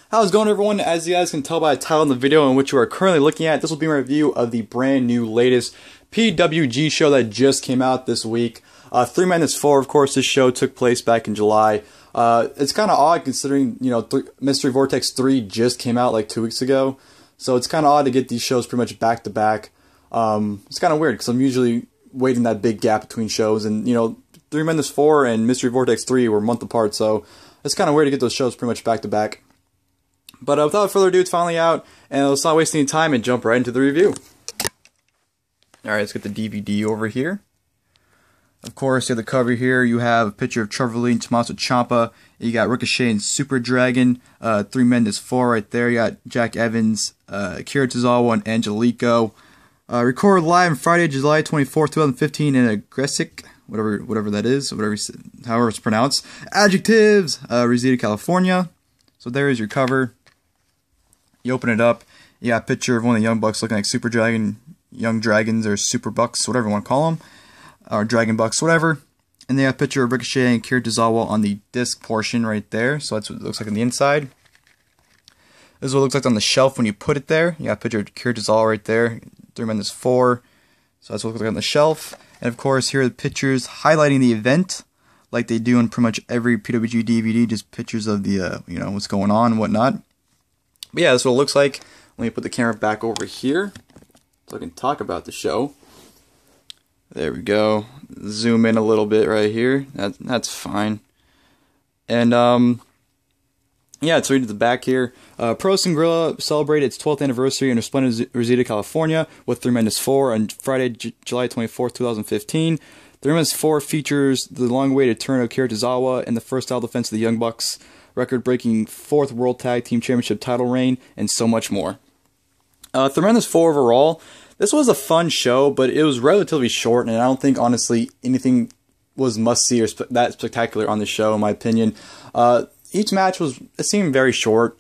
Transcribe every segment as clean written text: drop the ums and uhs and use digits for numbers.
How's it going, everyone? As you guys can tell by the title in the video in which you are currently looking at, this will be my review of the brand new latest PWG show that just came out this week. Threemendous IV, of course, this show took place back in July. It's kind of odd considering, Mystery Vortex 3 just came out like 2 weeks ago. So it's kind of odd to get these shows pretty much back to back. It's kind of weird because I'm usually waiting that big gap between shows. And, Threemendous IV and Mystery Vortex 3 were a month apart. So it's kind of weird to get those shows pretty much back to back. But without further ado, it's finally out, and let's not waste any time and jump right into the review. Alright, let's get the DVD over here. Of course, at the cover here, you have a picture of Trevor and Tommaso Ciampa. You got Ricochet and Super Dragon, Threemendous IV right there. You got Jack Evans, Akira, Tozawa, and Angélico. Recorded live on Friday, July 24th, 2015 in Aggressic, whatever that is, however it's pronounced. Adjectives, Rosita, California. So there is your cover. You open it up, you got a picture of one of the Young Bucks looking like Super Dragon, Young Dragons, or Super Bucks, whatever you want to call them, or Dragon Bucks, whatever. And they have a picture of Ricochet and Akira Tozawa on the disc portion right there, so that's what it looks like on the inside. This is what it looks like on the shelf when you put it there. You got a picture of Akira Tozawa right there, Threemendous IV, so that's what it looks like on the shelf. And of course, here are the pictures highlighting the event, like they do in pretty much every PWG DVD, just pictures of the, what's going on and whatnot. But yeah, that's what it looks like. Let me put the camera back over here so I can talk about the show. There we go. Zoom in a little bit right here. That's fine. And, yeah, it's right at the back here. Pro Wrestling Guerrilla celebrated its 12th anniversary in Resplendent, Rosita, California with Threemendous IV on Friday, July 24th, 2015. Threemendous IV features the long-awaited turn of Akira Tozawa and the first title defense of the Young Bucks, record-breaking 4th World Tag Team Championship title reign, and so much more. Threemendous IV overall, this was a fun show, but it was relatively short, and I don't think, honestly, anything was must-see or that spectacular on the show, in my opinion. Each match seemed very short.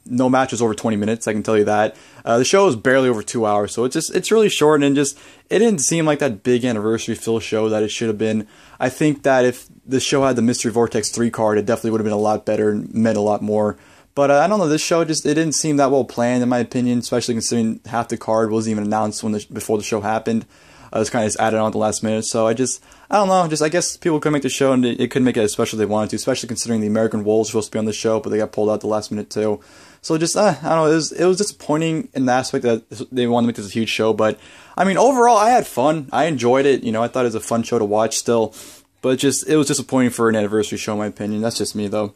No match was over 20 minutes, I can tell you that. The show was barely over 2 hours, so it's really short, and it didn't seem like that big anniversary fill show that it should have been. I think that if the show had the Mystery Vortex 3 card, it definitely would have been a lot better and meant a lot more. But I don't know, this show it didn't seem that well planned in my opinion, especially considering half the card wasn't even announced before the show happened. It was kind of just added on at the last minute, so I don't know, I guess people could make the show and it could make it as special as they wanted to, especially considering the American Wolves were supposed to be on the show, but they got pulled out at the last minute too. So I don't know, it was disappointing in the aspect that they wanted to make this a huge show, but I mean, overall, I had fun. I enjoyed it, I thought it was a fun show to watch still, but it was disappointing for an anniversary show in my opinion. That's just me though.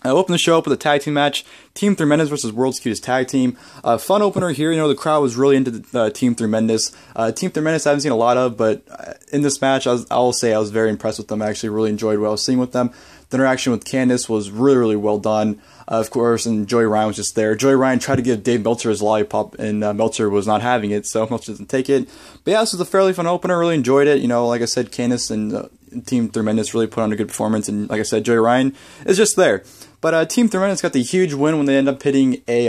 I opened the show up with a tag team match, Team Threemendous versus World's Cutest Tag Team. Fun opener here, the crowd was really into the Team Threemendous. Team Threemendous I haven't seen a lot of, but in this match, I will say I was very impressed with them. I actually really enjoyed what I was seeing with them. The interaction with Cutest was really, really well done. Of course, and Joey Ryan was just there. Joey Ryan tried to give Dave Meltzer his lollipop, and Meltzer was not having it, so Meltzer doesn't take it. But yeah, this was a fairly fun opener. Really enjoyed it. Like I said, Cutest and Team Threemendous really put on a good performance, and like I said, Joey Ryan is just there. But Team Threemendous got the huge win when they ended up hitting a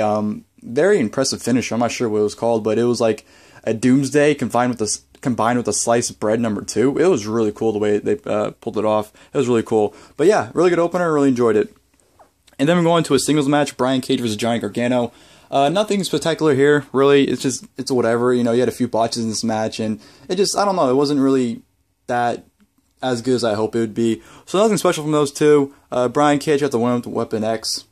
very impressive finish. I'm not sure what it was called, but it was like a Doomsday combined with a sliced bread #2. It was really cool the way they pulled it off. It was really cool. But yeah, really good opener. Really enjoyed it. And then we're going to a singles match: Brian Cage versus Johnny Gargano. Nothing spectacular here, really. It's whatever. You had a few botches in this match, and I don't know. It wasn't really that as good as I hope it would be. So nothing special from those two. Brian Cage got the win with Weapon X.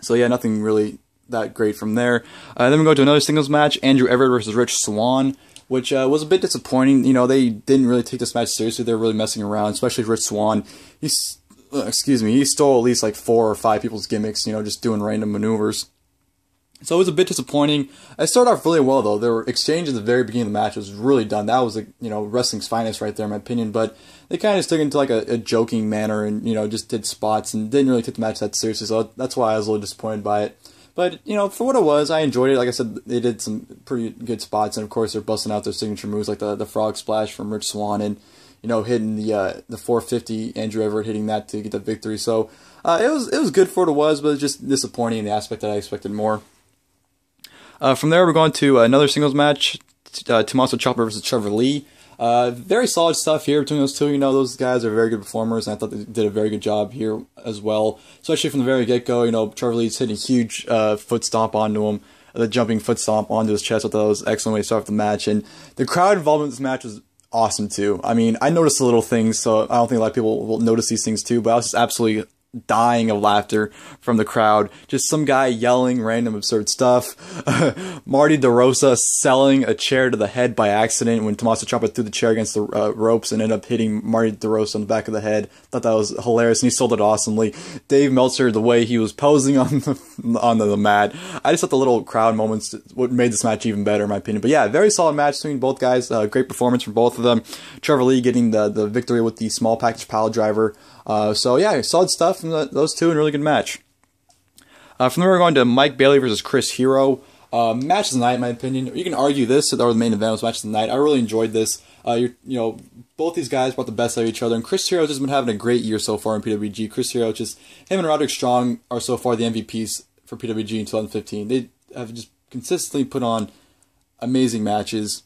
So yeah, nothing really that great from there. Then we go to another singles match, Andrew Everett versus Rich Swann, which was a bit disappointing. They didn't really take this match seriously. They were really messing around, especially Rich Swann. He stole at least like 4 or 5 people's gimmicks, just doing random maneuvers. So it was a bit disappointing. I started off really well, though. There were exchanges at the very beginning of the match. It was really done. That was, wrestling's finest right there, in my opinion. But they kind of just took it into, like, a joking manner and, just did spots and didn't really take the match that seriously. So that's why I was a little disappointed by it. But, for what it was, I enjoyed it. Like I said, they did some pretty good spots. And, of course, they're busting out their signature moves, like the frog splash from Rich Swann and, hitting the 450, Andrew Everett hitting that to get the victory. So it was good for what it was, but it was just disappointing in the aspect that I expected more. From there, we're going to another singles match, Tommaso Ciampa versus Trevor. Very solid stuff here between those two. You know, those guys are very good performers, and I thought they did a very good job here as well. Especially from the very get-go, you know, Trevor Lee's hitting a huge foot stomp onto him, the jumping foot stomp onto his chest. I thought that was an excellent way to start off the match. And the crowd involvement in this match was awesome, too. I mean, I noticed the little things, so I don't think a lot of people will notice these things, too, but I was just absolutely dying of laughter from the crowd. Just some guy yelling random absurd stuff. Marty DeRosa selling a chair to the head by accident when Tommaso Ciampa threw the chair against the ropes and ended up hitting Marty DeRosa on the back of the head. Thought that was hilarious, and he sold it awesomely. Dave Meltzer, the way he was posing on the mat. I just thought the little crowd moments what made this match even better, in my opinion. But yeah, very solid match between both guys. Great performance from both of them. Trevor Lee getting the victory with the small package pile driver. So yeah, solid stuff from those two, and really good match. From there, we're going to Mike Bailey versus Chris Hero. Match of the night, in my opinion. You can argue this, or the main event was match of the night. I really enjoyed this. You know, both these guys brought the best out of each other, and Chris Hero's just been having a great year so far in PWG. Chris Hero, just him and Roderick Strong are so far the MVPs for PWG in 2015. They have just consistently put on amazing matches,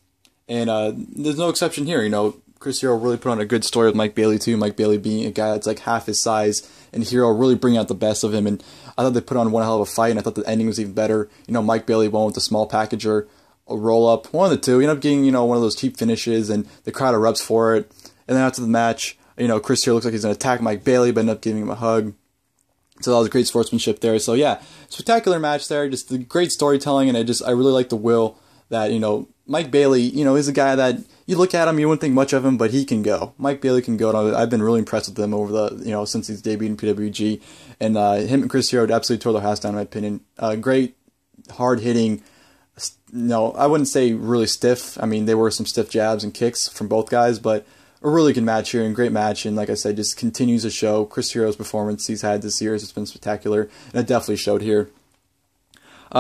and there's no exception here. You know, Chris Hero really put on a good story with Mike Bailey too. Mike Bailey being a guy that's like half his size, and Hero really bringing out the best of him. And I thought they put on one hell of a fight, and I thought the ending was even better. You know, Mike Bailey won with the small package or a roll up, one of the two. You end up getting, you know, one of those cheap finishes, and the crowd erupts for it. And then after the match, you know, Chris Hero looks like he's gonna attack Mike Bailey, but end up giving him a hug. So that was great sportsmanship there. So yeah, spectacular match there. Just the great storytelling, and I really like the will that, you know, Mike Bailey, you know, is a guy that you look at him, you wouldn't think much of him, but he can go. Mike Bailey can go. And I've been really impressed with him over the, you know, since he's debuted in PWG. And him and Chris Hero absolutely tore their house down, in my opinion. Great, hard-hitting, no, I wouldn't say really stiff. I mean, there were some stiff jabs and kicks from both guys, but a really good match here and great match. And like I said, just continues to show Chris Hero's performance he's had this year. It's been spectacular, and it definitely showed here.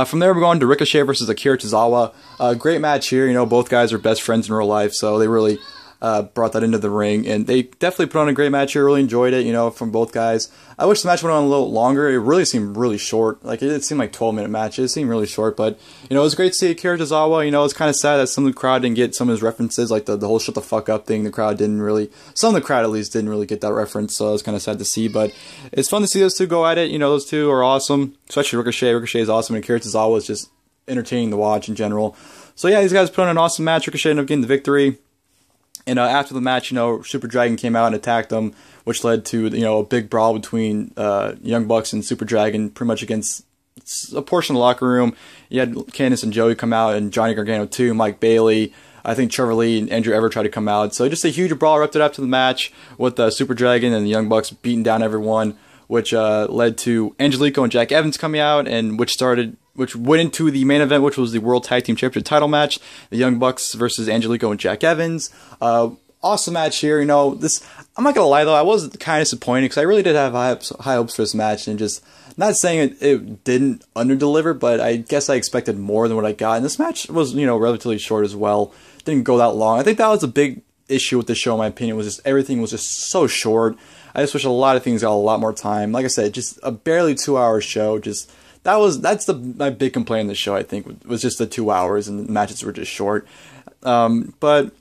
From there, we're going to Ricochet versus Akira Tozawa. Great match here. You know, both guys are best friends in real life, so they really brought that into the ring. And they definitely put on a great match here. Really enjoyed it, you know, from both guys. I wish the match went on a little longer. It really seemed really short. Like, it seemed like 12-minute match. It seemed really short, but, you know, it was great to see Akira Tozawa. You know, it's kind of sad that some of the crowd didn't get some of his references, like the whole shut the fuck up thing. The crowd didn't really, some of the crowd at least didn't really get that reference, so it was kind of sad to see. But it's fun to see those two go at it. You know, those two are awesome, especially Ricochet. Ricochet is awesome, and Akira Tozawa is just entertaining to watch in general. So yeah, these guys put on an awesome match. Ricochet ended up getting the victory. And after the match, you know, Super Dragon came out and attacked them, which led to, you know, a big brawl between Young Bucks and Super Dragon, pretty much against a portion of the locker room. You had Candice and Joey come out, and Johnny Gargano too, Mike Bailey. I think Trevor Lee and Andrew Everett tried to come out. So just a huge brawl erupted after the match with Super Dragon and the Young Bucks beating down everyone, which led to Angélico and Jack Evans coming out, and which went into the main event, which was the World Tag Team Championship title match. The Young Bucks versus Angélico and Jack Evans. Awesome match here. You know, this, I'm not going to lie, though, I was kind of disappointed because I really did have high hopes for this match, and just, not saying it didn't underdeliver, but I guess I expected more than what I got. And this match was, you know, relatively short as well. Didn't go that long. I think that was a big issue with the show, in my opinion, was just everything was just so short. I just wish a lot of things got a lot more time. Like I said, just a barely 2-hour show. Just that's my big complaint in the show, I think, was just the 2 hours, and the matches were just short. But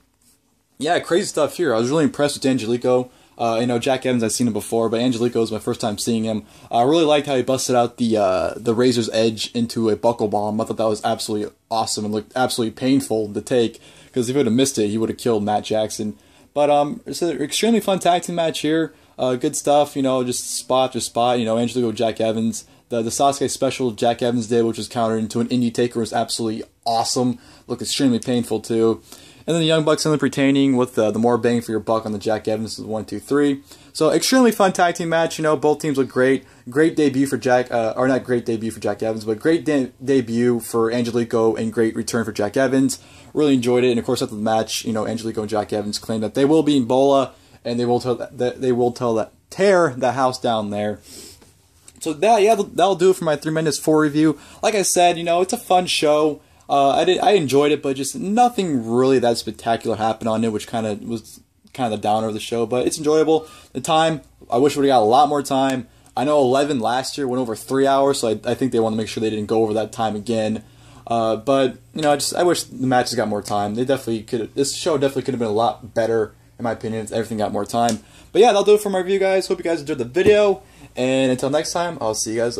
yeah, crazy stuff here. I was really impressed with Angélico. You know, Jack Evans, I've seen him before, but Angélico was my first time seeing him. I really liked how he busted out the Razor's Edge into a buckle bomb. I thought that was absolutely awesome and looked absolutely painful to take, because if he would have missed it, he would have killed Matt Jackson. But it's an extremely fun tag team match here. Good stuff, you know, just spot. You know, Angélico, Jack Evans. The Sasuke special Jack Evans did, which was countered into an indie taker, was absolutely awesome. Looked extremely painful too. And then the Young Bucks ended up retaining with the more bang for your buck on the Jack Evans 1, 2, 3. So extremely fun tag team match. You know, both teams look great. Great debut for Jack, or not great debut for Jack Evans, but great debut for Angélico and great return for Jack Evans. Really enjoyed it. And of course, after the match, you know, Angélico and Jack Evans claimed that they will be in Bola, and they will tear the house down there. So that'll do it for my Threemendous IV review. Like I said, you know, it's a fun show. I enjoyed it, but just nothing really that spectacular happened on it, which was the downer of the show. But it's enjoyable. The time, I wish we would have got a lot more time. I know 11 last year went over 3 hours, so I think they want to make sure they didn't go over that time again. But you know, I wish the matches got more time. They definitely could. This show definitely could have been a lot better, in my opinion, if everything got more time. But yeah, that'll do it for my review, guys. Hope you guys enjoyed the video, and until next time, I'll see you guys later.